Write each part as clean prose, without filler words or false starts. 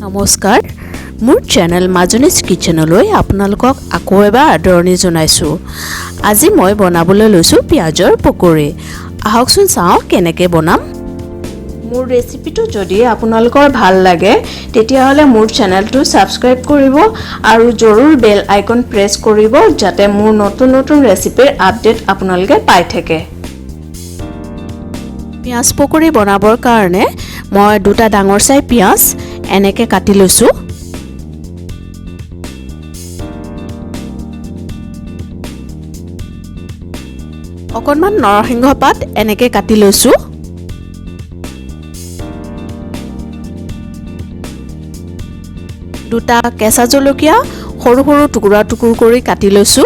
নমস্কাৰ মোৰ চেনেল মাজনীজ কিচেনলৈ আপোনালোকক আকৌ এবাৰ আদৰণি জনাইছো। আজি মই বনাবলৈ লৈছো পিয়াজৰ পকৰি। আহকচোন চাওঁ কেনেকৈ বনাম। মোৰ ৰেচিপিটো যদি আপোনালোকৰ ভাল লাগে তেতিয়াহলে মোৰ চেনেলটো সাবস্ক্ৰাইব কৰিব আৰু জৰুৰ বেল আইকন প্ৰেছ কৰিব যাতে মোৰ নতুন নতুন ৰেচিপিৰ আপডেট আপোনালোকে পাই থাকে। পিয়াজ পকৰি বনাবৰ কাৰণে মই দুটা ডাঙৰ চাই পিয়াজ এনেকে কাটি লৈছো। অকণমান নৰসিংহ পাত এনেকে কাটি লৈছো। দুটা কেঁচা জলকীয়া সৰু সৰু টুকুৰা টুকুৰ কৰি কাটি লৈছো।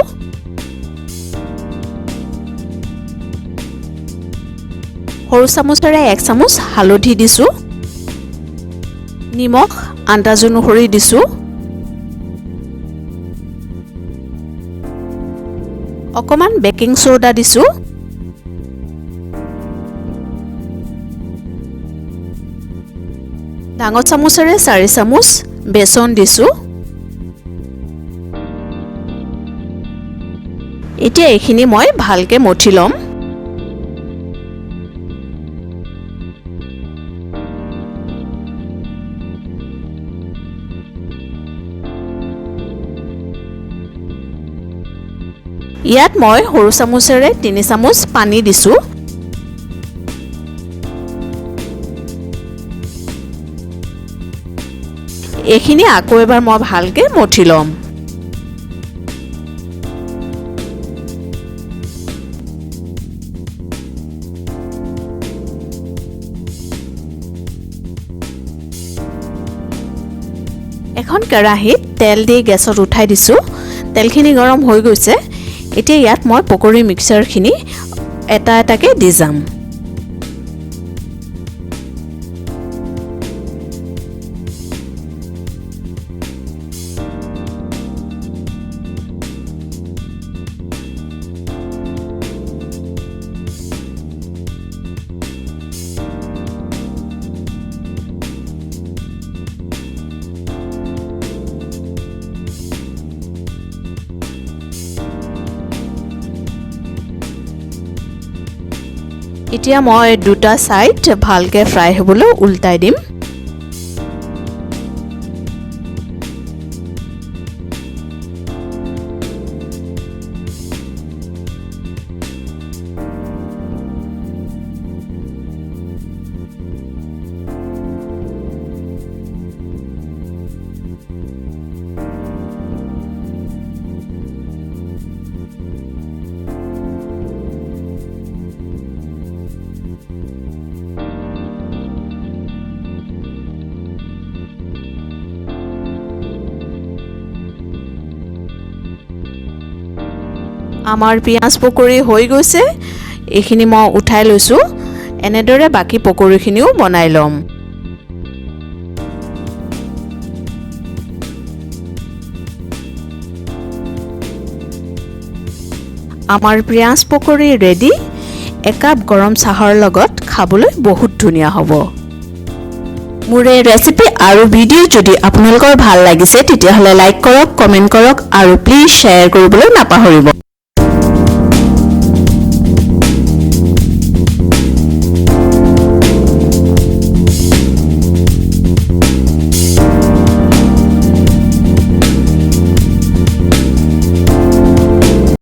সৰু চামুচেৰে 1 চামুচ হালধি দিছো। নিমখ আন্দাজ অনুসৰি দিছো। অকমান বেকিং সোডা দিছো। ডাঙৰ চামুচেৰে 4 চামুচ বেসন দিছো। এতিয়া এইখিনি মই ভালকে মঠি লম। ইয়াত মই সৰু চামুচেৰে 3 চামুচ পানী দিছো। এইখিনি আকৌ এবাৰ মই ভালকে মঠি লম। এখন কেৰাহীত তেল দি গেছত উঠাই দিছো। তেলখিনি গৰম হৈ গৈছে। এতিয়া ইয়াত মই পকৰি মিক্সাৰখিনি এটা এটাকে দি যাম। এতিয়া মই দুটা সাইড ভালকে ফ্ৰাই হ'বলৈ উল্টাই দিম। আমাৰ পিয়াজ পকৰি হৈ গৈছে। এইখিনি মই উঠাই লৈছো। এনেদৰে বাকি পকৰিখিনিও বনাই লম। আমাৰ পিয়াজ পকৰি ৰেডি। একাপ গৰম চাহৰ লগত খাবলৈ বহুত ধুনীয়া হ'ব। মোৰ এই ৰেচিপি আৰু ভিডিঅ' যদি আপোনালোকৰ ভাল লাগিছে তেতিয়াহলে লাইক কৰক, কমেন্ট কৰক আৰু প্লিজ শ্বেয়াৰ কৰিবলৈ নাপাহৰিব।